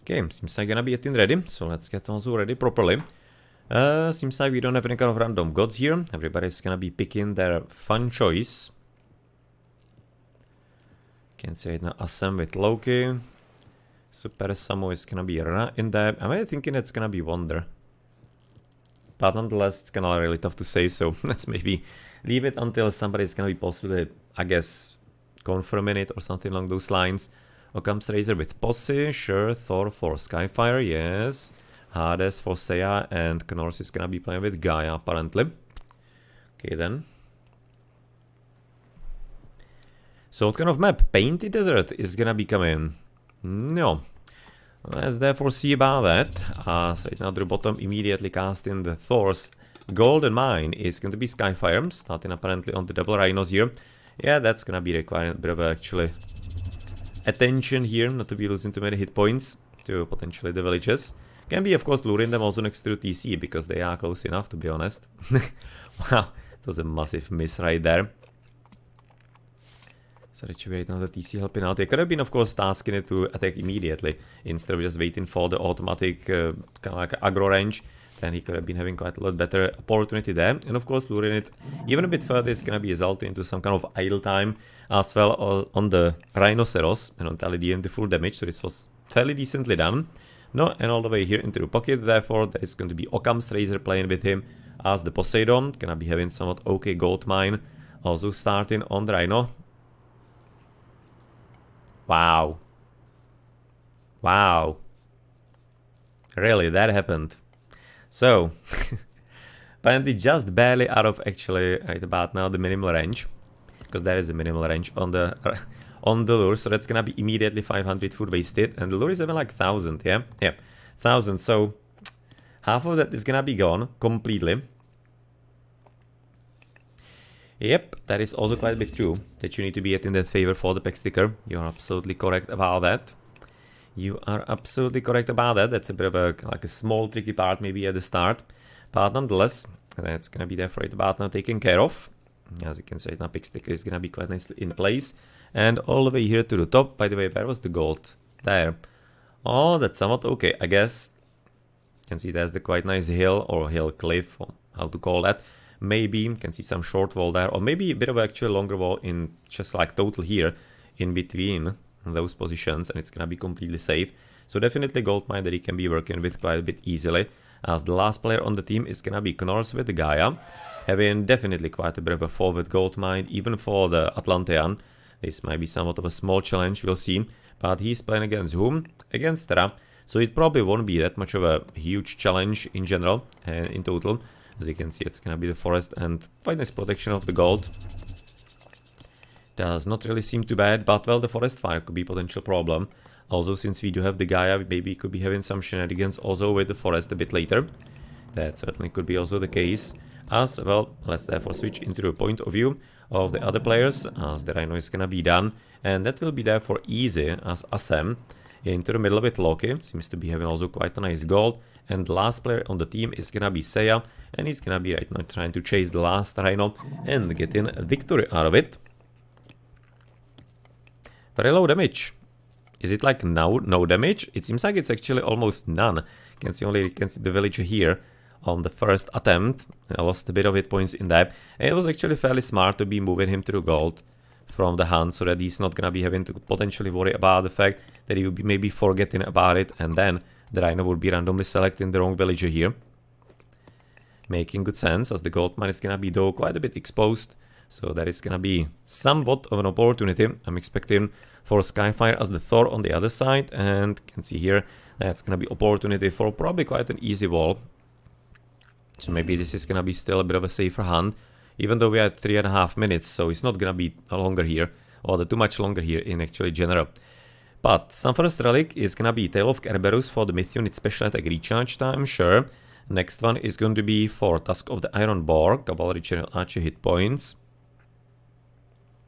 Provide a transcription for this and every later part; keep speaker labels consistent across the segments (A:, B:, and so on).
A: Okay, seems like gonna be getting ready, so let's get also ready properly. Seems like we don't have any kind of random gods here. Everybody's gonna be picking their fun choice. Can say it now, Assem with Loki. SuperSamu is gonna be in there. I'm really thinking it's gonna be Wonder. But nonetheless, it's kinda really tough to say, so let's maybe leave it until somebody's gonna be possibly, I guess, confirming it or something along those lines. OccamsRazor with Posse, sure. Thor for Skyfire, yes. Hades for Seiya, and Knorrs is gonna be playing with Gaia, apparently. Okay, then. So what kind of map? Painted Desert is gonna be coming. No. Let's therefore see about that. So right now at the bottom, immediately casting the Thor's Golden Mine is going to be Skyfire, starting apparently on the double rhinos here. Yeah, that's gonna be requiring a bit of actually attention here, not to be losing too many hit points to potentially the villages. Can be, of course, luring them also next to TC, because they are close enough, to be honest. Wow, it was a massive miss right there. So right now the TC helping out. They could have been, of course, tasking it to attack immediately, instead of just waiting for the automatic kind of like aggro range. Then he could have been having quite a lot better opportunity there. And of course, luring it even a bit further is going to be resulting into some kind of idle time as well on the Rhinoceros, and on Tally the full damage. So this was fairly decently done. No, and all the way here into the pocket, therefore, there is going to be OccamsRazor playing with him as the Poseidon. Gonna be having somewhat okay gold mine also starting on the Rhino. Wow. Wow. Really, that happened. So, apparently just barely out of actually right about now the minimal range, because there is a minimal range on the lure, so that's gonna be immediately 500 food wasted, and the lure is even like 1000, yeah? Yeah, 1000, so half of that is gonna be gone completely. Yep, that is also quite a bit true, that you need to be in that favor for the pack sticker. You are absolutely correct about that. You are absolutely correct about that. That's a bit of a like a small tricky part maybe at the start, but nonetheless, that's gonna be there for it about now taken care of. As you can see, now pick sticker is gonna be quite nicely in place, and all the way here to the top. By the way, where was the gold? There. Oh, that's somewhat okay, I guess. You can see there's the quite nice hill or hill cliff, or how to call that. Maybe you can see some short wall there, or maybe a bit of actually longer wall in just like total here in between those positions, and it's gonna be completely safe. So definitely gold mine that he can be working with quite a bit easily, as the last player on the team is gonna be Knorrs with the Gaia, having definitely quite a bit of a forward gold mine even for the Atlantean. This might be somewhat of a small challenge, we'll see, but he's playing against whom? Against Terra, so it probably won't be that much of a huge challenge in general and in total. As you can see, it's gonna be the forest and quite nice protection of the gold. Does not really seem too bad, but well, the forest fire could be a potential problem. Also, since we do have the Gaia, maybe we could be having some shenanigans also with the forest a bit later. That certainly could be also the case. As well, let's therefore switch into the point of view of the other players, as the Rhino is gonna be done. And that will be therefore easy, as Assem into the middle with Loki. Seems to be having also quite a nice gold. And the last player on the team is gonna be Seiya, and he's gonna be right now trying to chase the last Rhino and getting a victory out of it. Very low damage. Is it like now no damage? It seems like it's actually almost none. You can see the villager here on the first attempt. I lost a bit of hit points in that. And it was actually fairly smart to be moving him to the gold from the hand, so that he's not gonna be having to potentially worry about the fact that he will be maybe forgetting about it, and then the Rhino would be randomly selecting the wrong villager here. Making good sense, as the gold mine is gonna be though quite a bit exposed. So that is gonna be somewhat of an opportunity. I'm expecting for Skyfire as the Thor on the other side, and you can see here that's gonna be opportunity for probably quite an easy wall. So maybe this is gonna be still a bit of a safer hand, even though we had 3.5 minutes, so it's not gonna be longer here, or too much longer here in actually general. But some first relic is gonna be Tail of Kerberos for the Myth unit special attack recharge time, sure. Next one is going to be for Tusk of the Iron Boar, Cavalry Channel Archer hit points.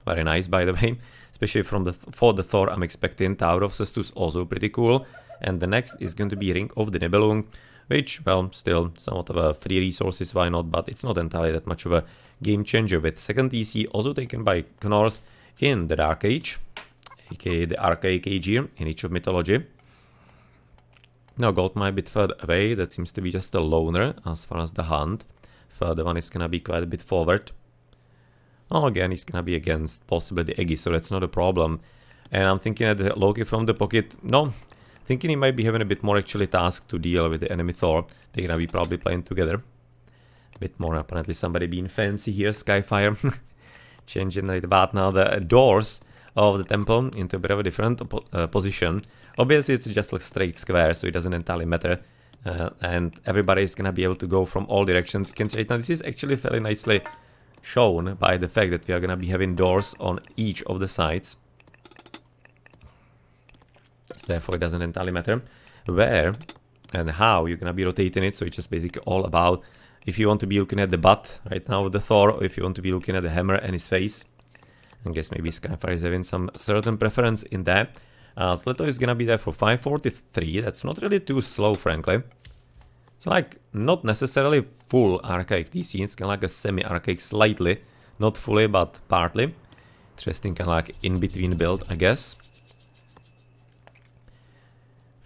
A: Very nice, by the way, especially for the Thor. I'm expecting Tower of Cestus, also pretty cool. And the next is going to be Ring of the Nibelung, which, well, still somewhat of a free resources, why not, but it's not entirely that much of a game changer, with second TC also taken by Knorrs in the Dark Age, aka the Archaic Age here in Age of Mythology. Now gold might be a bit further away, that seems to be just a loner as far as the hunt. Further one is gonna be quite a bit forward. Oh, again, he's gonna be against possibly the Eggy, so that's not a problem. And I'm thinking that the Loki from the pocket, no, thinking he might be having a bit more actually task to deal with the enemy Thor. They're gonna be probably playing together. A bit more, apparently somebody being fancy here, Skyfire. Changing right about now the doors of the temple into a bit of a different position. Obviously it's just a straight square, so it doesn't entirely matter. And everybody is gonna be able to go from all directions. You can see right now this is actually fairly nicely shown by the fact that we are gonna be having doors on each of the sides. So therefore it doesn't entirely matter where and how you're gonna be rotating it. So it's just basically all about if you want to be looking at the butt right now with the Thor, or if you want to be looking at the hammer and his face. I guess maybe Skyfire is having some certain preference in that. Sleto is gonna be there for 543. That's not really too slow, frankly. It's like not necessarily full archaic TC, it's kind of like a semi-archaic slightly, not fully but partly. Interesting kind of like in-between build, I guess.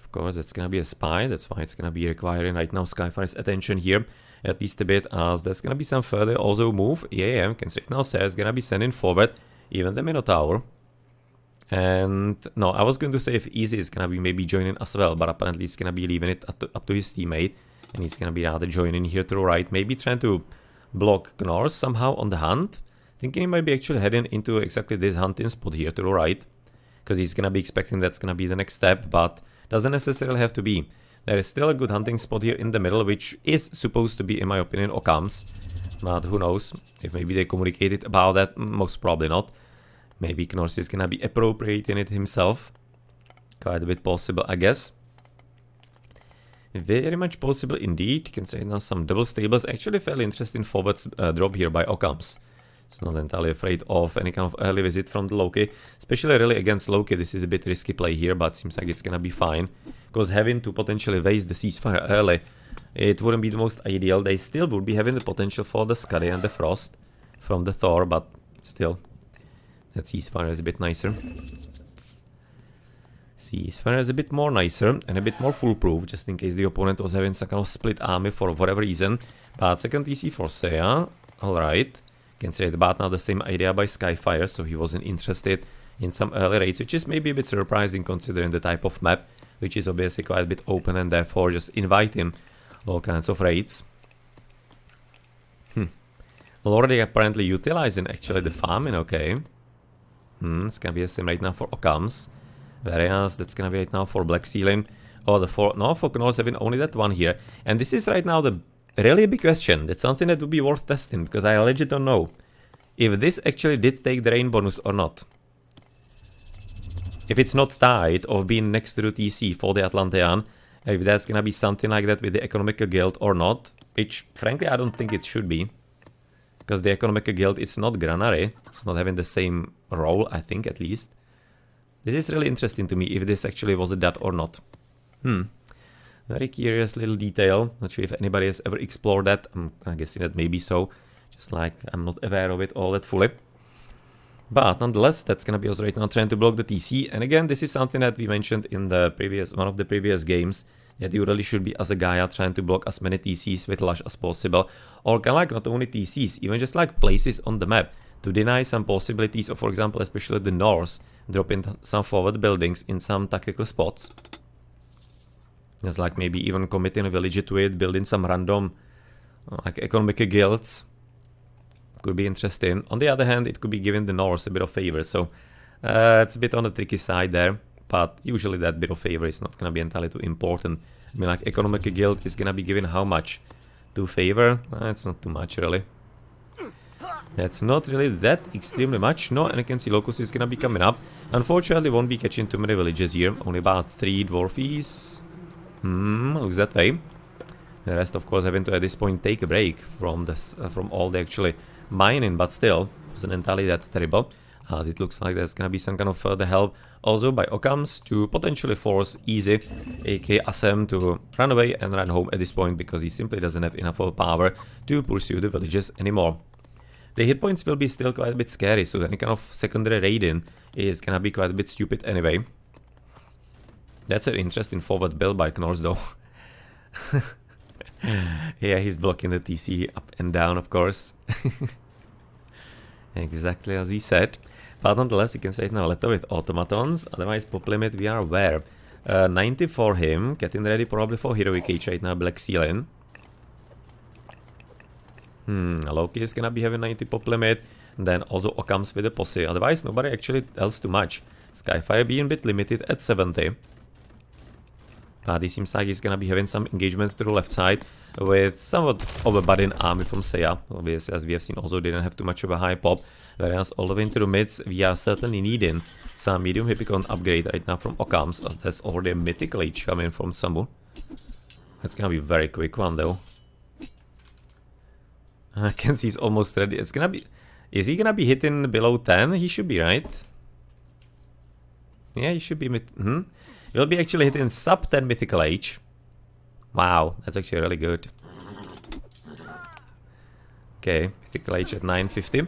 A: Of course, it's gonna be a spy, that's why it's gonna be requiring right now Skyfire's attention here, at least a bit, as there's gonna be some further also move. EAM can right now say it's gonna be sending forward even the Minotaur. And no, I was going to say if Easy is gonna be maybe joining as well, but apparently he's gonna be leaving it up to his teammate. And he's gonna be rather joining here to the right, maybe trying to block Knorrs somehow on the hunt. Thinking he might be actually heading into exactly this hunting spot here to the right. Because he's gonna be expecting that's gonna be the next step, but doesn't necessarily have to be. There is still a good hunting spot here in the middle, which is supposed to be, in my opinion, Occam's. But who knows, if maybe they communicated about that, most probably not. Maybe Knorrs is gonna be appropriating it himself. Quite a bit possible, I guess. Very much possible indeed. You can say now some double stables. Actually fairly interesting forwards drop here by Occam's. It's not entirely afraid of any kind of early visit from the Loki. Especially really against Loki, this is a bit risky play here, but seems like it's gonna be fine. Because having to potentially waste the ceasefire early, it wouldn't be the most ideal. They still would be having the potential for the Scuddy and the Frost from the Thor, but still, that ceasefire is a bit nicer. Ceasefire is a bit more nicer and a bit more foolproof, just in case the opponent was having some kind of split army for whatever reason. But second TC for Seiya, alright. Can say about now the same idea by Skyfire, so he wasn't interested in some early raids, which is maybe a bit surprising considering the type of map, which is obviously quite a bit open and therefore just inviting all kinds of raids. Already apparently utilizing actually the farming, okay. It's gonna be the same right now for Occam's. Whereas that's gonna be right now for Black Ceiling. Or the for Knorrs having only that one here. And this is right now the really big question. That's something that would be worth testing, because I legit don't know if this actually did take the rain bonus or not. If it's not tied of being next to the TC for the Atlantean, if that's gonna be something like that with the Economical Guild or not, which frankly I don't think it should be. Because the Economical Guild is not Granary, it's not having the same role, I think at least. This is really interesting to me if this actually was a that or not. Very curious little detail. Not sure if anybody has ever explored that. I'm guessing that maybe so. Just like I'm not aware of it all that fully. But nonetheless, that's gonna be also right now trying to block the TC. And again, this is something that we mentioned in the previous one of the previous games. That you really should be as a Gaia trying to block as many TCs with Lush as possible. Or kind of like not only TCs, even just like places on the map. To deny some possibilities of, for example, especially the Knorrs dropping some forward buildings in some tactical spots. It's like maybe even committing a village to it, building some random like economic guilds. Could be interesting. On the other hand, it could be giving the Knorrs a bit of favor, so it's a bit on the tricky side there. But usually that bit of favor is not gonna be entirely too important. I mean, like economic guild is gonna be given how much to favor? It's not too much really. That's not really that extremely much. No, and you can see Locust is gonna be coming up. Unfortunately, won't be catching too many villages here. Only about 3 dwarfies. Looks that way. The rest, of course, having to at this point take a break from this, from all the actually mining, but still, wasn't entirely that terrible. As it looks like there's gonna be some kind of further help also by Occam's to potentially force Easy, aka Assem, to run away and run home at this point, because he simply doesn't have enough power to pursue the villages anymore. The hit points will be still quite a bit scary, so any kind of secondary raiding is gonna be quite a bit stupid anyway. That's an interesting forward build by Knorrs though. Yeah, he's blocking the TC up and down, of course. Exactly as we said. But nonetheless, you can say it now, let's with automatons. Otherwise, pop limit, we are where? 90 for him. Getting ready probably for Heroic Age right now, Black Ceiling. Loki is gonna be having 90 pop limit. And then also Occams with the posse. Otherwise, nobody actually else too much. Skyfire being a bit limited at 70. But he seems like he's gonna be having some engagement to the left side with somewhat of a budding army from Seiya. Obviously, as we have seen, also didn't have too much of a high pop. Whereas all the way into the mids, we are certainly needing some medium Hippicon upgrade right now from Occams, as there's already a mythical age coming from Samu. That's gonna be a very quick one though. I can see he's almost ready. It's gonna be... Is he gonna be hitting below 10? He should be, right? Yeah, he should be... He'll be actually hitting sub 10 mythical age. Wow, that's actually really good. Okay, mythical age at 950.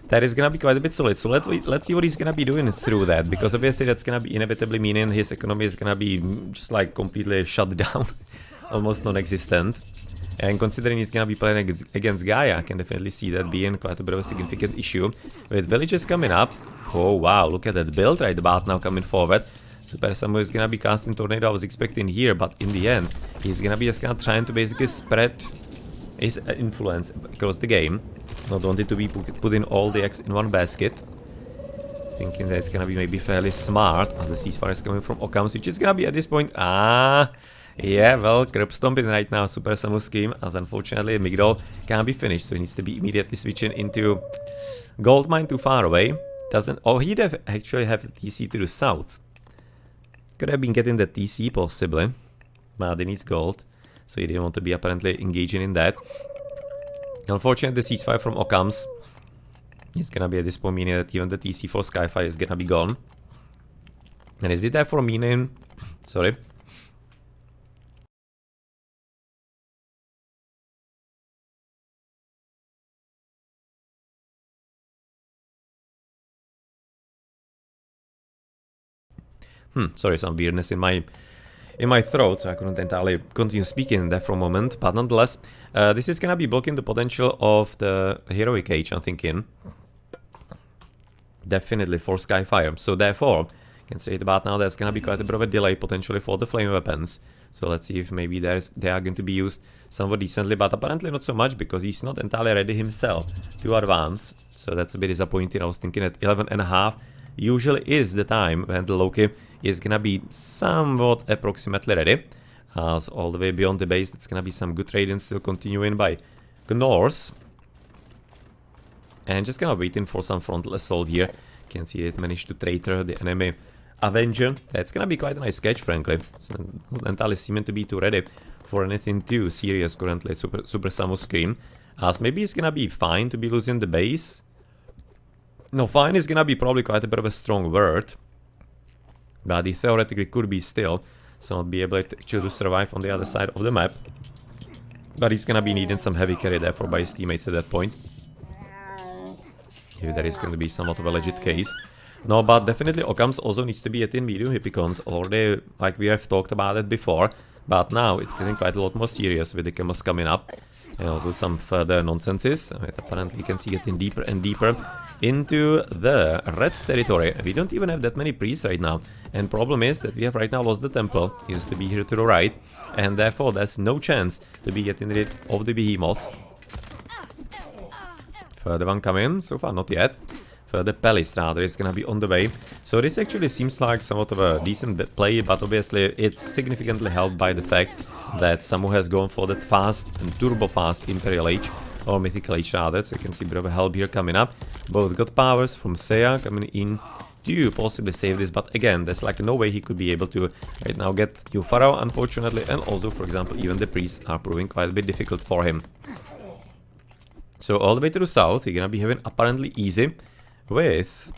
A: That is gonna be quite a bit solid. So let's see what he's gonna be doing through that, because obviously that's gonna be inevitably meaning his economy is gonna be just like completely shut down, almost non-existent. And considering he's gonna be playing against Gaia, I can definitely see that being quite a bit of a significant issue. With villages coming up, oh wow, look at that build right about now coming forward. Super Samu is gonna be casting Tornado, I was expecting here, but in the end, he's gonna be just kind of trying to basically spread his influence across the game. Not wanting to be putting all the eggs in one basket. Thinking that it's gonna be maybe fairly smart, as the ceasefire is coming from Occams, which is gonna be at this point, yeah, well, curb stomping right now, SuperSamuScream, as unfortunately Migdol can't be finished, so he needs to be immediately switching into Goldmine too far away. Doesn't, oh, he'd actually have TC to the south. Could have been getting the TC possibly, but he needs gold, so he didn't want to be apparently engaging in that. Unfortunately, the ceasefire from Occams is gonna be at this point meaning that even the TC for Skyfire is gonna be gone. And is it therefore meaning, sorry, sorry, some weirdness in my throat, so I couldn't entirely continue speaking there for a moment. But nonetheless, this is gonna be blocking the potential of the Heroic Age, I'm thinking. Definitely for Skyfire. So therefore, I can say it about now, there's gonna be quite a bit of a delay potentially for the flame weapons. So let's see if maybe they are going to be used somewhat decently, but apparently not so much, because he's not entirely ready himself to advance. So that's a bit disappointing. I was thinking at 11.5 usually is the time when the Loki is gonna be somewhat approximately ready. As all the way beyond the base, it's gonna be some good trading still continuing by Knorrs. And just kind of waiting for some frontal assault here. You can see it managed to traitor the enemy Avenger. That's gonna be quite a nice sketch, frankly. It's not entirely seeming to be too ready for anything too serious currently. SuperSamuScream. As maybe it's gonna be fine to be losing the base. No, fine is gonna be probably quite a bit of a strong word. But he theoretically could be still, so not be able to actually survive on the other side of the map. But he's gonna be needing some heavy carry therefore by his teammates at that point. If that is going to be somewhat of a legit case. No, but definitely Occams also needs to be getting medium Hippicons already, like we have talked about it before. But now it's getting quite a lot more serious with the Chemos coming up. And also some further nonsenses. Apparently you can see getting deeper and deeper into the red territory. We don't even have that many priests right now. And problem is that we have right now lost the temple. He used to be here to the right. And therefore there's no chance to be getting rid of the behemoth. Further one coming, so far not yet. Further palace rather is gonna be on the way. So this actually seems like somewhat of a decent play, but obviously it's significantly helped by the fact that Samu has gone for that fast and turbo fast Imperial Age, or Mythical Age rather, so you can see a bit of a help here coming up. Both got powers from Seiya coming in to possibly save this, but again, there's like no way he could be able to right now get new Pharaoh, unfortunately, and also, for example, even the priests are proving quite a bit difficult for him. So all the way to the south, you're gonna be having apparently easy with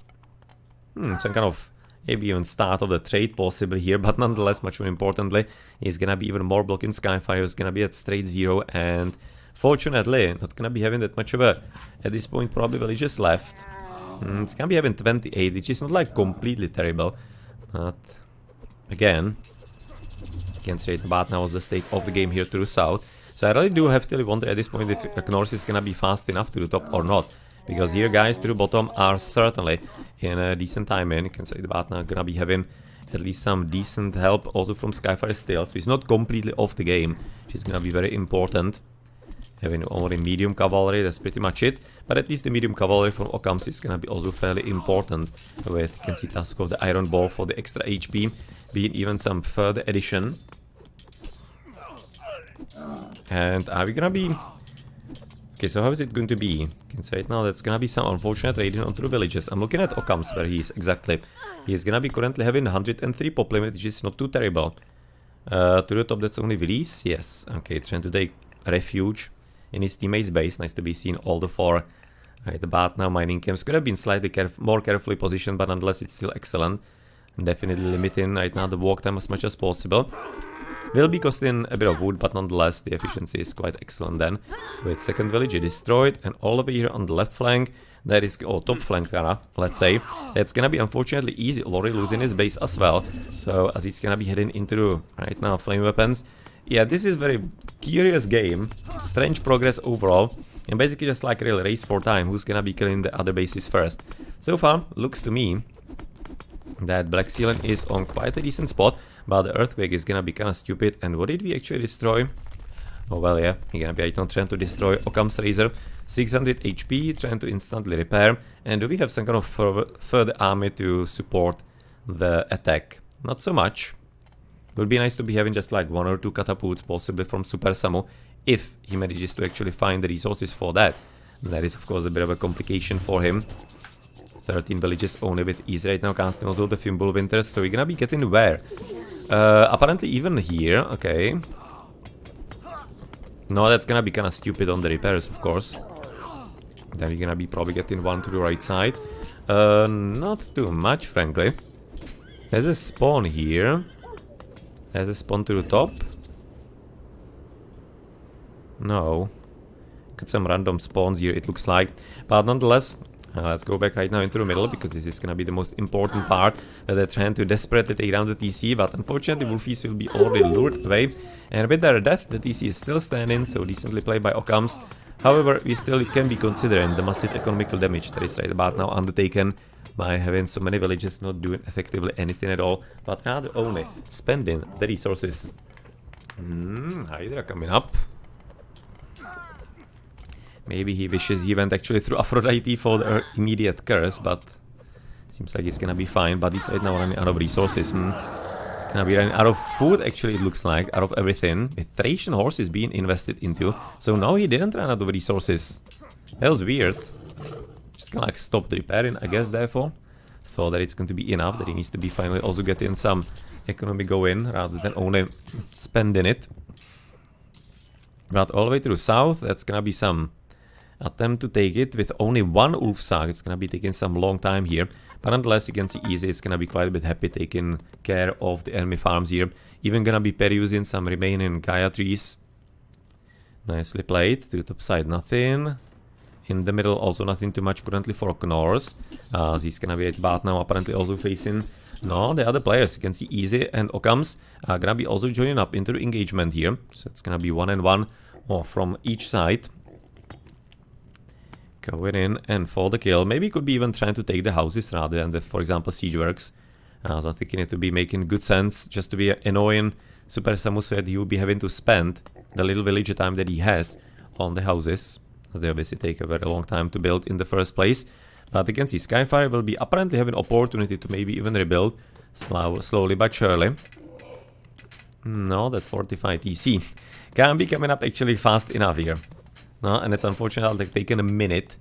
A: some kind of maybe even start of the trade possibly here, but nonetheless, much more importantly, he's gonna be even more blocking Skyfire, he's gonna be at straight 0, and fortunately, not gonna be having that much of a, at this point, probably villages left. It's gonna be having 28, which is not like completely terrible, but again. Can straight about now is the state of the game here to the south. So I really do have to wonder at this point if Knorrs is gonna be fast enough to the top or not. Because here guys to the bottom are certainly in a decent time in. You can say about now gonna be having at least some decent help also from Skyfire still. So he's not completely off the game, which is gonna be very important. Having only medium cavalry, that's pretty much it. But at least the medium cavalry from Occams is gonna be also fairly important. With, you can see Tusk of the Iron Ball for the extra HP, being even some further addition. And are we gonna be... Okay, so how is it going to be? You can say it now, that's gonna be some unfortunate raiding onto the villages. I'm looking at Occams where he is exactly. He is gonna be currently having 103 pop limit, which is not too terrible. To the top, that's only Willy's? Yes. Okay, trying to take refuge in his teammate's base. Nice to be seen all the four. Right about now, mining camps could have been slightly more carefully positioned, but nonetheless it's still excellent. And definitely limiting right now the walk time as much as possible. Will be costing a bit of wood, but nonetheless the efficiency is quite excellent then. With second village destroyed, and all over here on the left flank, that is, or top flank, let's say, that's gonna be unfortunately easy. Lori losing his base as well, so as he's gonna be heading into right now flame weapons. Yeah, this is very curious game, strange progress overall, and basically just like really race for time, who's gonna be killing the other bases first. So far, looks to me that Black Ceiling is on quite a decent spot, but the earthquake is gonna be kinda stupid. And what did we actually destroy? Oh well, yeah, we're gonna be right now trying to destroy OccamsRazor. 600 HP, trying to instantly repair. And do we have some kind of further army to support the attack? Not so much. Would be nice to be having just like 1 or 2 catapults, possibly from Super Samu, if he manages to actually find the resources for that. That is of course a bit of a complication for him. 13 villages only with ease right now, casting also the Fimbul Winters, so we're gonna be getting where? Apparently even here, okay. No, that's gonna be kinda stupid on the repairs, of course. Then we're gonna be probably getting one to the right side. Not too much, frankly. There's a spawn here. There's a spawn to the top. No. Got some random spawns here, it looks like. But nonetheless, let's go back right now into the middle, because this is gonna be the most important part, that they're trying to desperately take down the TC, but unfortunately Wolfies will be already lured away. And with their death, the TC is still standing, so decently played by Occams. However, we still can be considering the massive economical damage that is right about now undertaken by having so many villages not doing effectively anything at all, but rather only spending the resources. Hydra coming up. Maybe he wishes he went actually through Aphrodite for the immediate curse, but seems like it's gonna be fine. But he's right now running out of resources. It's gonna be running out of food, actually, it looks like, out of everything. With Thracian horses being invested into, so now he didn't run out of resources. That was weird. Just gonna like stop the repairing, I guess, therefore. Thought that it's going to be enough, that he needs to be finally also getting some economy going, rather than only spending it. But all the way to the south, that's gonna be some attempt to take it with only one Ulfsag. It's gonna be taking some long time here, but nonetheless you can see easy is gonna be quite a bit happy taking care of the enemy farms here. Even gonna be perusing some remaining Gaia trees. Nicely played. To the top side nothing. In the middle also nothing too much currently for Knorrs. He's gonna be at bat now, apparently also facing the other players. You can see Easy and Occams are gonna be also joining up into the engagement here. So it's gonna be 1 and 1 from each side. Going in and for the kill. Maybe could be even trying to take the houses rather than the, for example, siege works. So I think it to be making good sense just to be annoying Super Samu, so that he will be having to spend the little village time that he has on the houses, as they obviously take a very long time to build in the first place. But you can see Skyfire will be apparently having opportunity to maybe even rebuild slowly but surely. No, that fortified TC can be coming up actually fast enough here. No, and it's unfortunate like taking a minute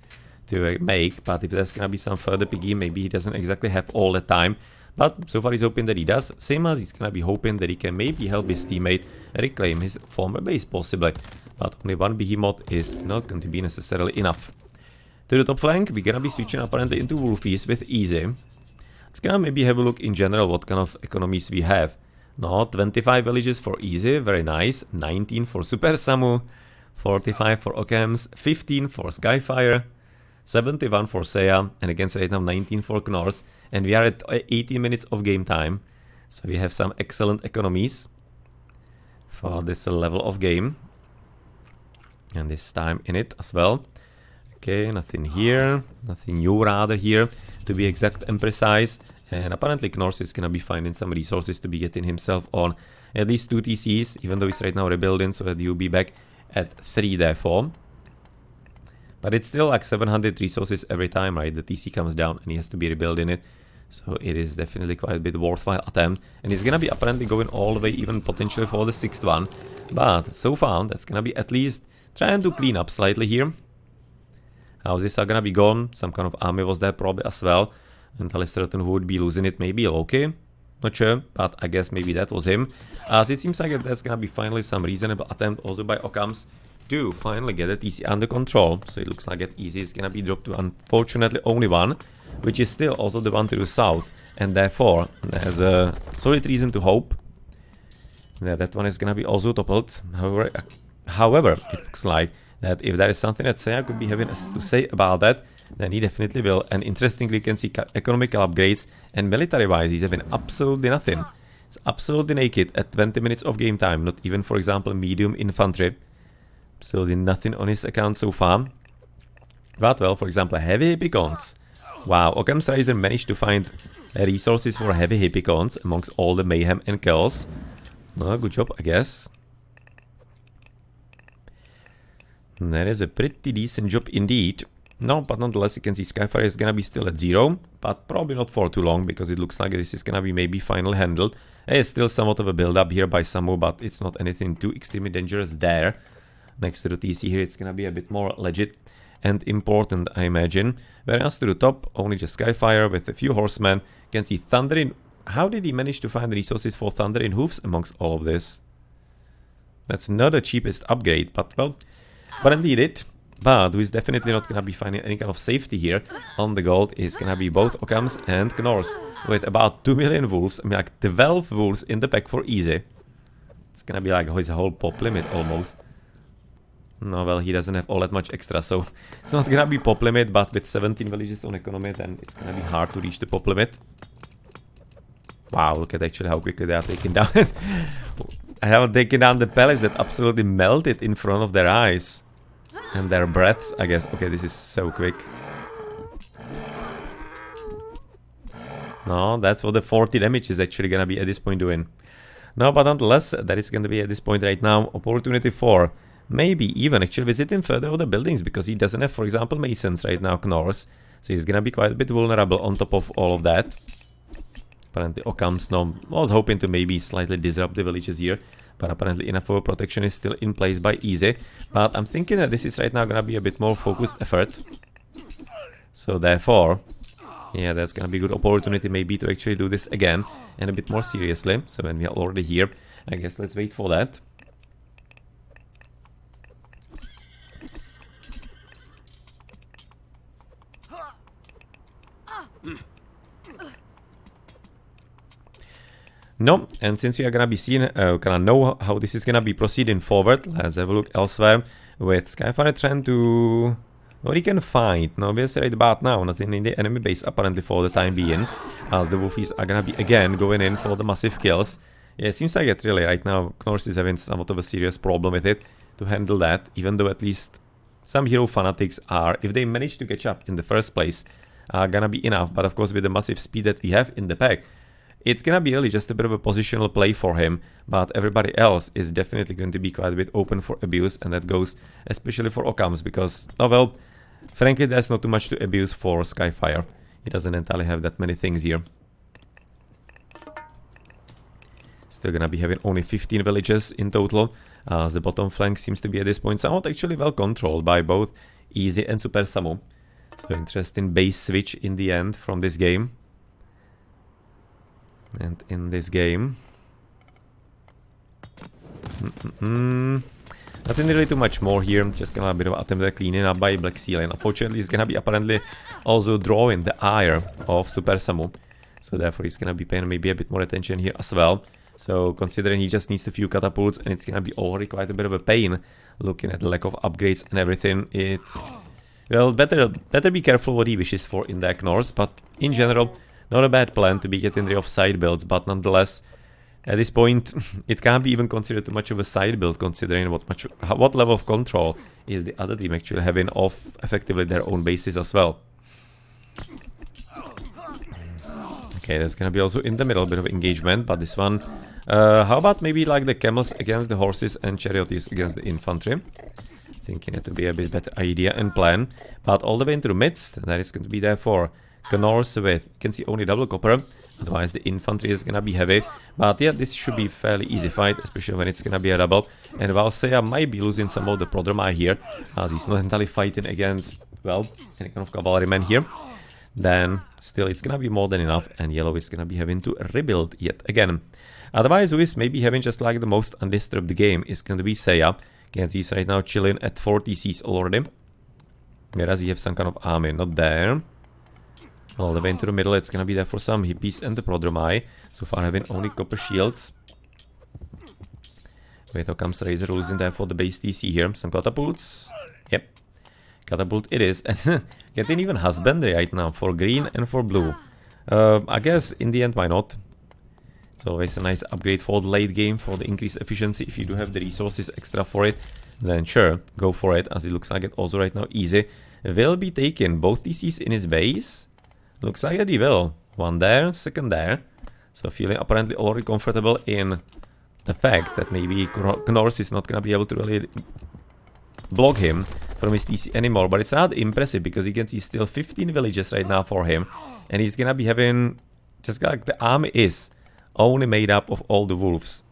A: to make, but if there's gonna be some further piggy, maybe he doesn't exactly have all the time. But so far he's hoping that he does, same as he's gonna be hoping that he can maybe help his teammate reclaim his former base possibly. But only one behemoth is not going to be necessarily enough. To the top flank, we're gonna be switching apparently into Wolfies with Easy. Let's gonna maybe have a look in general what kind of economies we have. No, 25 villages for Easy, very nice. 19 for Super Samu. 45 for Occams, 15 for Skyfire, 71 for Seiya, and against right now 19 for Knorrs, and we are at 18 minutes of game time. So we have some excellent economies for this level of game. And this time in it as well. Okay, nothing here, nothing new rather here, to be exact and precise. And apparently Knorrs is gonna be finding some resources to be getting himself on at least 2 TCs, even though he's right now rebuilding, so that he'll be back at 3 therefore. But it's still like 700 resources every time, right? The TC comes down and he has to be rebuilding it. So it is definitely quite a bit worthwhile attempt. And he's gonna be apparently going all the way even potentially for the 6th one. But so far, that's gonna be at least trying to clean up slightly here. Houses are gonna be gone. Some kind of army was there probably as well. Entirely certain who would be losing it. Maybe Loki. Not sure, but I guess maybe that was him. As it seems like there's gonna be finally some reasonable attempt also by Occams to finally get the TC under control. So it looks like that easy is gonna be dropped to unfortunately only one, which is still also the one to the south. And therefore, there's a solid reason to hope that that one is gonna be also toppled. However, it looks like that if there is something that Saya could be having to say about that, then he definitely will. And interestingly, you can see economical upgrades, and military-wise, he's having absolutely nothing. He's absolutely naked at 20 minutes of game time, not even, for example, medium infantry. Absolutely nothing on his account so far. But, well, for example, heavy hippicons. Wow, OccamsRazor managed to find resources for heavy hippicons amongst all the mayhem and chaos. Well, good job, I guess. That is a pretty decent job indeed. No, but nonetheless, you can see Skyfire is gonna be still at 0, but probably not for too long, because it looks like this is gonna be maybe finally handled. There is still somewhat of a build-up here by Samu, but it's not anything too extremely dangerous there. Next to the TC here, it's gonna be a bit more legit and important, I imagine. Whereas to the top, only just Skyfire with a few horsemen. You can see Thundering. How did he manage to find resources for Thundering Hoofs amongst all of this? That's not the cheapest upgrade, but well, but indeed it. But who is definitely not gonna be finding any kind of safety here on the gold is gonna be both Occams and Knorrs, with about 2 million wolves. I mean, like 12 wolves in the pack for easy. It's gonna be like his whole pop limit almost. No, well, he doesn't have all that much extra, so it's not gonna be pop limit, but with 17 villages on economy, then it's gonna be hard to reach the pop limit. Wow, look at actually how quickly they are taking down it. I haven't taken down the palace that absolutely melted in front of their eyes. And their breaths, I guess. Okay, this is so quick. No, that's what the 40 damage is actually gonna be at this point doing. No, but nonetheless, that is gonna be at this point right now opportunity for maybe even actually visiting further other buildings, because he doesn't have, for example, masons right now, Knorrs. So he's gonna be quite a bit vulnerable on top of all of that. Apparently Occams was hoping to maybe slightly disrupt the villages here, but apparently enough of protection is still in place by Easy. But I'm thinking that this is right now gonna be a bit more focused effort. So therefore, yeah, that's gonna be a good opportunity maybe to actually do this again and a bit more seriously. So when we are already here, I guess let's wait for that. No, and since we are gonna be seeing, gonna know how this is gonna be proceeding forward, let's have a look elsewhere with Skyfire trying to... what he can find. No, obviously right about now, nothing in the enemy base apparently for the time being, as the Wolfies are gonna be again going in for the massive kills. Yeah, it seems like it really right now, Knorrs is having somewhat of a serious problem with it to handle that, even though at least some hero fanatics are, if they manage to catch up in the first place, are gonna be enough. But of course with the massive speed that we have in the pack, it's gonna be really just a bit of a positional play for him, but everybody else is definitely going to be quite a bit open for abuse, and that goes especially for Occams, because, oh well, frankly there's not too much to abuse for Skyfire. He doesn't entirely have that many things here. Still gonna be having only 15 villages in total, as the bottom flank seems to be at this point somewhat actually well controlled by both Easy and SuperSamu. So interesting base switch in the end from this game. And in this game, nothing really too much more here. Just gonna have a bit of attempt at cleaning up by BLVCKCEILING. Unfortunately, he's gonna be apparently also drawing the ire of SuperSamu, so therefore he's gonna be paying maybe a bit more attention here as well. So considering he just needs a few catapults, and it's gonna be already quite a bit of a pain looking at the lack of upgrades and everything. It, well, better be careful what he wishes for in the Knorrs, but in general, Not a bad plan to be getting rid of side builds, but nonetheless, at this point, it can't be even considered too much of a side build, considering what level of control is the other team actually having of effectively their own bases as well. Okay, that's gonna be also in the middle, a bit of engagement, but this one... how about maybe like the camels against the horses and charioteers against the infantry? Thinking it would be a bit better idea and plan. But all the way into the midst, that is going to be there for Knorrs with, you can see only double copper, otherwise the infantry is gonna be heavy. But yeah, this should be a fairly easy fight, especially when it's gonna be a double. And while Seiya might be losing some of the prodromai here, as he's not entirely fighting against, well, any kind of cavalryman here, then still it's gonna be more than enough, and yellow is gonna be having to rebuild yet again. Otherwise, who is maybe having just like the most undisturbed game is going to be Seiya. Can see he's right now chilling at 4 TCs already. Whereas he has some kind of army, not there. All the way into the middle, it's gonna be there for some hippies and the prodromai. So far having only copper shields. With OccamsRazor losing there for the base TC here. Some catapults. Yep. Catapult it is. And getting even husbandry right now for green and for blue. I guess in the end, why not? It's always a nice upgrade for the late game, for the increased efficiency. If you do have the resources extra for it, then sure, go for it, as it looks like it also right now easy. Will be taken both TCs in his base. Looks like that he will. One there, second there. So feeling apparently already comfortable in the fact that maybe Knorrs is not gonna be able to really block him from his TC anymore. But it's rather impressive because you can see still 15 villages right now for him. And he's gonna be having, just like the army is only made up of all the wolves.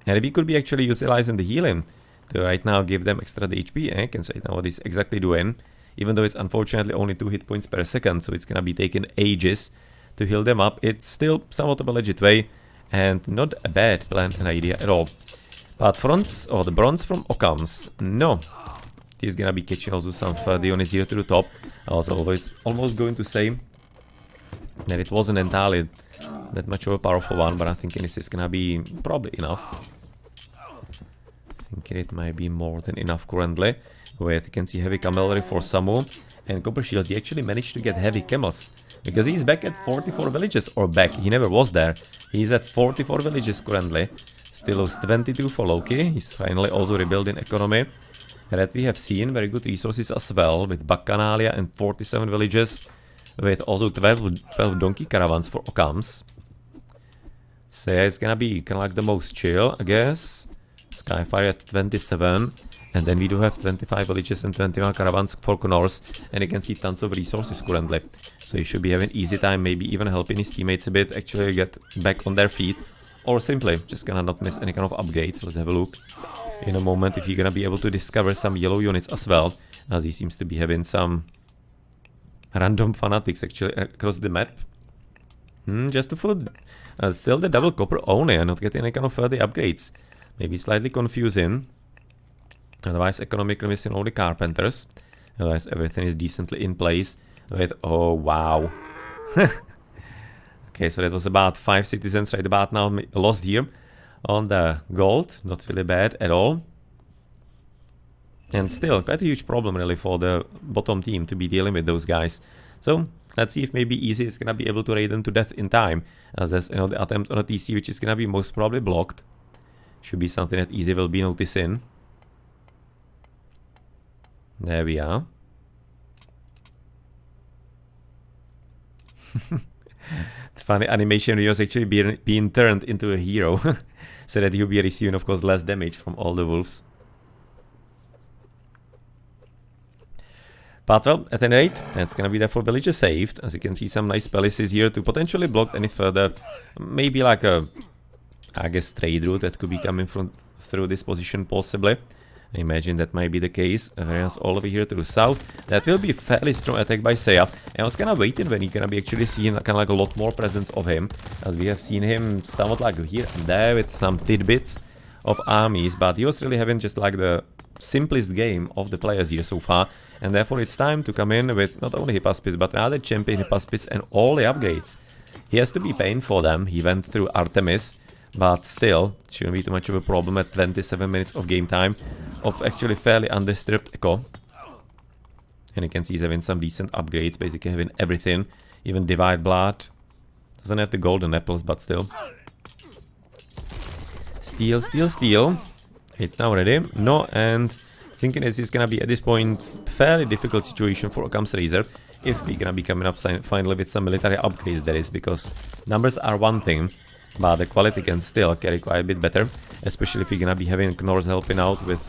A: And we could be actually utilizing the healing to right now give them extra HP. I can say now what he's exactly doing. Even though it's unfortunately only 2 hit points per second, so it's gonna be taking ages to heal them up. It's still somewhat of a legit way, and not a bad plan and idea at all. But bronze, or the bronze from Occams, no. He's gonna be catching also some Dionys here to the top. I was almost going to say that it wasn't entirely that much of a powerful one, but I think this is gonna be probably enough. I think it might be more than enough currently. With, you can see heavy camelry for Samu, and Copper Shield, he actually managed to get heavy camels. Because he's back at 44 villages, or back, he never was there. He's at 44 villages currently. Still 22 for Loki, he's finally also rebuilding economy. That we have seen, very good resources as well, with Bacchanalian and 47 villages. With also 12 donkey caravans for Occams. So yeah, it's gonna be kinda like the most chill, I guess. Skyfire at 27. And then we do have 25 villages and 21 caravans for Knorrs. And you can see tons of resources currently. So he should be having easy time, maybe even helping his teammates a bit actually get back on their feet. Or simply just gonna not miss any kind of upgrades. Let's have a look in a moment if you're gonna be able to discover some yellow units as well. As he seems to be having some random fanatics actually across the map. Just to food. Still the double copper only and not getting any kind of further upgrades. Maybe slightly confusing. Otherwise, economically missing all the carpenters. Otherwise, everything is decently in place. With, oh wow. Okay, so that was about 5 citizens right about now lost here on the gold. Not really bad at all. And still, quite a huge problem really for the bottom team to be dealing with those guys. So, let's see if maybe Easy is gonna be able to raid them to death in time. As there's another attempt on a TC which is gonna be most probably blocked. Should be something that Easy will be noticing. There we are. The funny animation he was actually being turned into a hero. So that he'll be receiving, of course, less damage from all the wolves. But well, at any rate, that's gonna be there for villages saved. As you can see, some nice palaces here to potentially block any further, maybe like a, I guess, trade route that could be coming from through this position possibly. I imagine that might be the case. Whereas all over here to the south, that will be a fairly strong attack by Seiya. And I was kind of waiting when you're gonna be actually seeing kind of like a lot more presence of him, as we have seen him somewhat like here and there with some tidbits of armies, but he was really having just like the simplest game of the players here so far, and therefore it's time to come in with not only Hypaspis but rather champion Hypaspis and all the upgrades. He has to be paying for them. He went through Artemis. But still, shouldn't be too much of a problem at 27 minutes of game time of actually fairly undisturbed echo. And you can see he's having some decent upgrades, basically having everything, even Divide Blood, Doesn't have the golden apples, but still. Steal, steal, steal. Hit now ready. No, and thinking this is gonna be at this point fairly difficult situation for OccamsRazor if we're gonna be coming up finally with some military upgrades, that is, because numbers are one thing, but the quality can still carry quite a bit better, especially if you're gonna be having Knorrs helping out with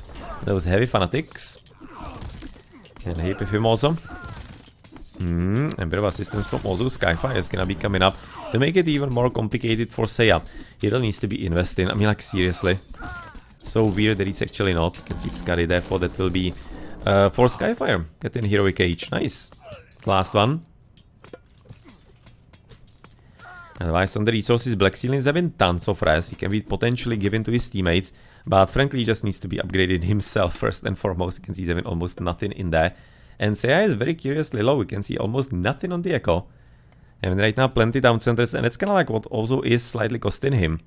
A: those heavy fanatics. And hit with him also. And a bit of assistance from also Skyfire is gonna be coming up to make it even more complicated for Seiya. He really needs to be investing. I mean, like, seriously. So weird that he's actually not. You can see Scuddy, therefore that will be for Skyfire. Get in Heroic Age. Nice. Last one. Otherwise, on the resources, Black Ceiling is having tons of res. He can be potentially given to his teammates, but frankly, he just needs to be upgraded himself first and foremost. You can see he's having almost nothing in there. And Seiya is very curiously low. You can see almost nothing on the Echo. And right now, plenty down centers, and it's kind of like what also is slightly costing him.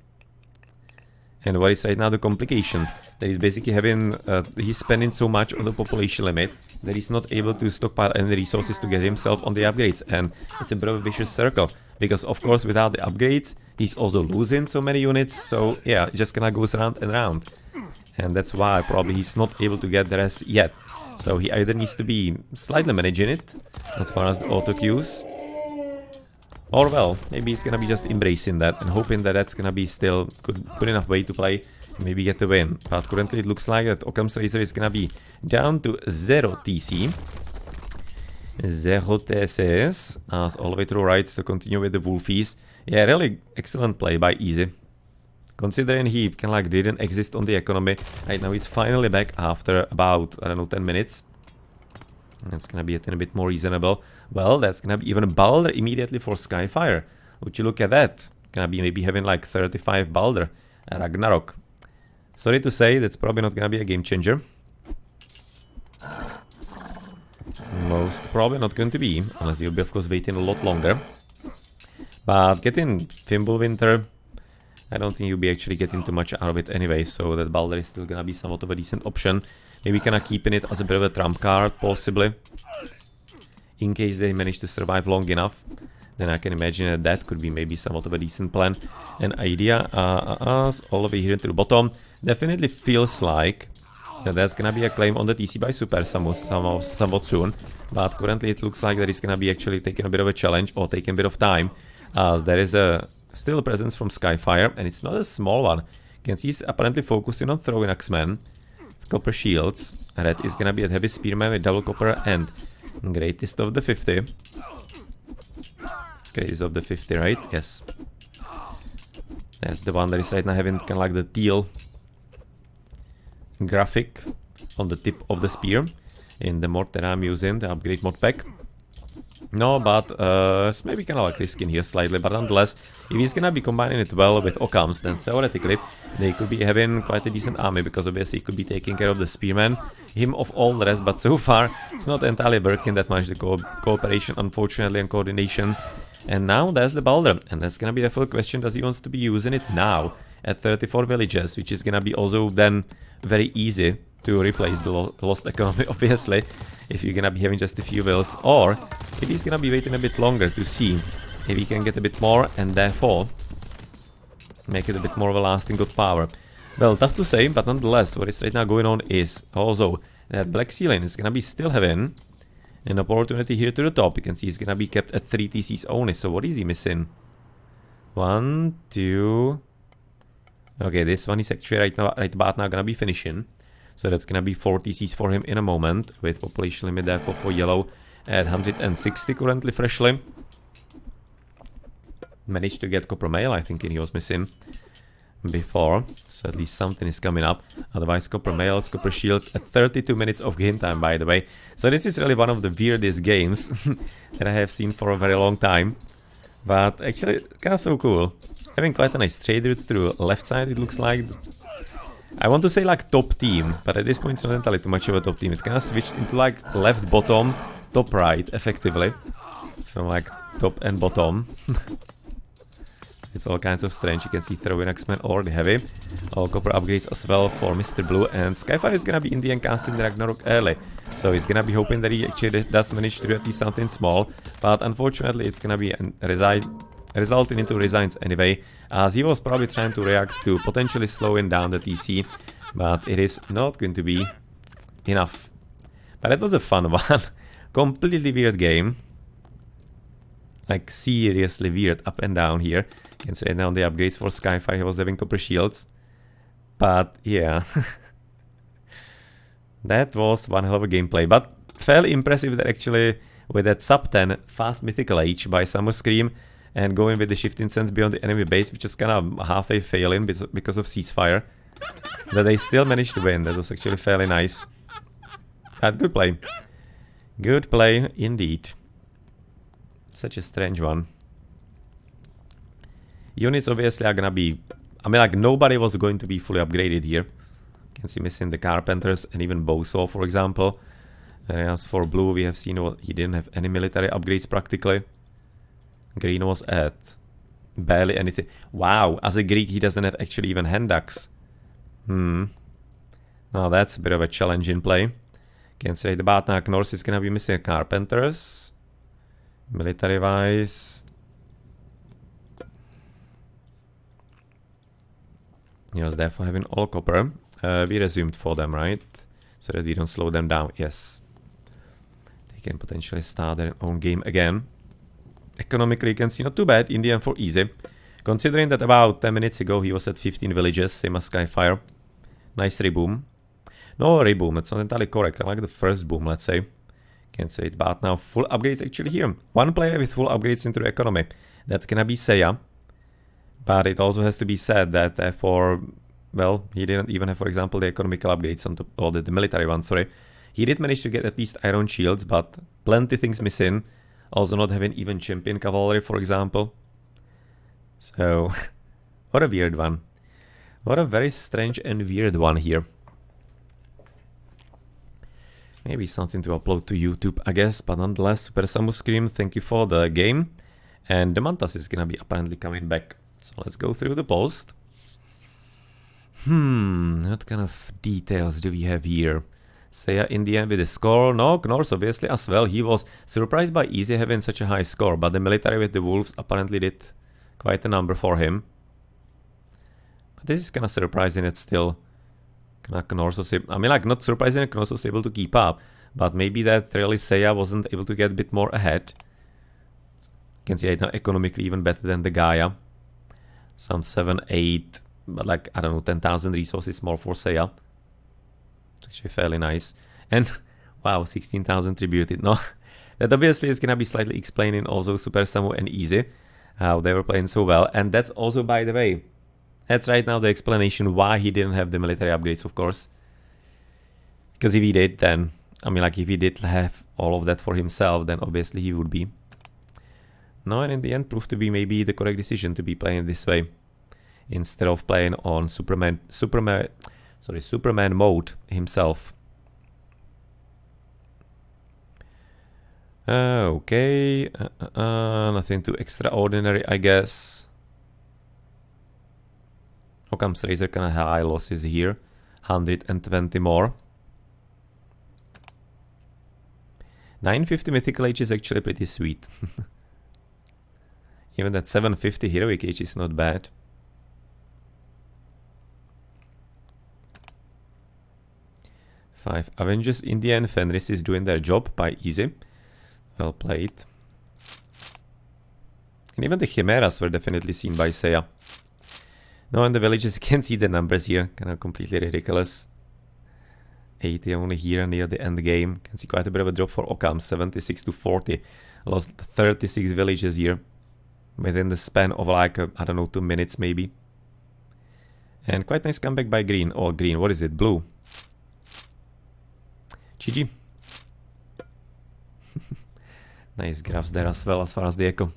A: And what is right now the complication? That he's basically having, he's spending so much on the population limit that he's not able to stockpile any resources to get himself on the upgrades. And it's a bit of a vicious circle. Because of course without the upgrades, he's also losing so many units. So yeah, it just kind of goes round and round. And that's why probably he's not able to get the rest yet. So he either needs to be slightly managing it, as far as the auto queues. Or well, maybe he's gonna be just embracing that and hoping that that's gonna be still good enough way to play, maybe get the win. But currently it looks like that OccamsRazor is gonna be down to 0 TC. 0 TSS, as all the way to the right to continue with the Wolfies. Yeah, really excellent play by Easy. Considering he kind of like didn't exist on the economy, right now he's finally back after about, I don't know, 10 minutes. That's gonna be a bit more reasonable. Well, that's gonna be even a Balder immediately for Skyfire. Would you look at that? Gonna be maybe having like 35 Balder and Ragnarok. Sorry to say, that's probably not gonna be a game changer. Most probably not going to be, unless you'll be of course waiting a lot longer. But getting Fimbulwinter, I don't think you'll be actually getting too much out of it anyway, so that Balder is still gonna be somewhat of a decent option. Maybe kinda keeping it as a bit of a trump card, possibly. In case they manage to survive long enough, then I can imagine that that could be maybe somewhat of a decent plan. An idea, all the way here to the bottom, definitely feels like that there's gonna be a claim on the TC by SuperSamu somewhat soon. But currently it looks like that it's gonna be actually taking a bit of a challenge, or taking a bit of time, as there is a still a presence from Skyfire, and it's not a small one. You can see he's apparently focusing on throwing Axemen, copper shields, and that is gonna be a heavy spearman with double copper and greatest of the 50. Greatest of the 50, right? Yes. That's the one that is right now having kind of like the teal graphic on the tip of the spear in the mod that I'm using, the upgrade mod pack. No, but it's maybe kind of like risking here slightly, but nonetheless, if he's gonna be combining it well with Occams, then theoretically they could be having quite a decent army, because obviously he could be taking care of the spearman, him of all the rest, but so far it's not entirely working that much, the cooperation unfortunately and coordination. And now there's the Balder, and that's gonna be the full question, does he wants to be using it now at 34 villages, which is gonna be also then very easy to replace the lost economy, obviously, if you're gonna be having just a few wills, or if he's gonna be waiting a bit longer to see if he can get a bit more and therefore make it a bit more of a lasting good power. Well, tough to say, but nonetheless, what is right now going on is also that Black Ceiling is gonna be still having an opportunity here to the top. You can see he's gonna be kept at 3 TCs only, so what is he missing? 1, 2... Okay, this one is actually right about now gonna be finishing. So that's gonna be 4 TCs for him in a moment, with population limit therefore for yellow at 160 currently freshly. Managed to get copper mail, I think he was missing before, so at least something is coming up. Otherwise copper mails, copper shields at 32 minutes of game time, by the way. So this is really one of the weirdest games that I have seen for a very long time, but actually kinda so cool. Having quite a nice trade route through left side, it looks like. I want to say like top team, but at this point it's not entirely too much of a top team. It kind of switched into like left bottom, top right, effectively. From like top and bottom. It's all kinds of strange. You can see throwing X-Men already heavy. All copper upgrades as well for Mr. Blue, and Skyfire is gonna be in the end casting the Ragnarok early. So he's gonna be hoping that he actually does manage to do at least something small, but unfortunately it's gonna be resulting into resigns anyway, as he was probably trying to react to potentially slowing down the TC, but it is not going to be enough. But it was a fun one. Completely weird game. Like seriously weird up and down here. You can say now the upgrades for Skyfire, he was having copper shields. But yeah. That was one hell of a gameplay. But fairly impressive that actually with that sub 10 fast mythical age by SuperScream and going with the shifting sense beyond the enemy base, which is kind of halfway failing because of ceasefire, that they still managed to win. That was actually fairly nice. But good play. Good play indeed. Such a strange one. Units obviously are gonna be... I mean, like, nobody was going to be fully upgraded here. You can see missing the Carpenters and even Boso, for example. As for Blue, we have seen he didn't have any military upgrades practically. Green was at barely anything. Wow, as a Greek, he doesn't have actually even hand axe. Now that's a bit of a challenge in play. Can say about now Knorrs is gonna be missing Carpenters. Military wise. He was therefore having all copper. We resumed for them, right? So that we don't slow them down. Yes. They can potentially start their own game again. Economically, you can see not too bad. In the end for easy. Considering that about 10 minutes ago he was at 15 villages, same as Skyfire. Nice reboom. No reboom, that's not entirely correct. I like the first boom, let's say. Can't say it, but now full upgrades actually here. One player with full upgrades into the economy. That's gonna be Seiya. But it also has to be said that therefore, well, he didn't even have, for example, the economical upgrades on top, or the military one, sorry. He did manage to get at least iron shields, but plenty things missing. Also not having even champion cavalry, for example. So, what a weird one. What a very strange and weird one here. Maybe something to upload to YouTube, I guess, but nonetheless, SuperSamuScream, thank you for the game. And the Mantas is gonna be apparently coming back. So let's go through the post. What kind of details do we have here? Seiya in the end with the score. No, Knorrs obviously as well. He was surprised by Easy having such a high score, but the military with the Wolves apparently did quite a number for him. But this is kind of surprising that still Knorrs was able, I mean, like, not surprising that Knorrs was able to keep up, but maybe that really Seiya wasn't able to get a bit more ahead. You can see right now economically even better than the Gaia. Some 7, 8, but like, I don't know, 10,000 resources more for Seiya. It's actually fairly nice. And, wow, 16,000 tributed. No, that obviously is gonna be slightly explaining also SuperSamu and Easy, how they were playing so well. And that's also, by the way, that's right now the explanation why he didn't have the military upgrades, of course. Because if he did, then, I mean, like, if he did have all of that for himself, then obviously he would be. No, and in the end proved to be maybe the correct decision to be playing this way. Instead of playing on Superman mode himself. Okay, nothing too extraordinary, I guess. OccamsRazor kind of high losses here, 120 more. 950 mythical age is actually pretty sweet. Even that 750 heroic age is not bad. Five Avengers in the end. Fenris is doing their job by Easy. Well played. And even the Chimeras were definitely seen by Seiya. No, and the villages, you can see the numbers here. Kind of completely ridiculous. 80 only here near the end game. Can see quite a bit of a drop for Occam. 76 to 40. Lost 36 villages here. Within the span of like, I don't know, 2 minutes maybe. And quite nice comeback by Green. Or Green, what is it? Blue. GG. Nice graphs there as well as far as the echo.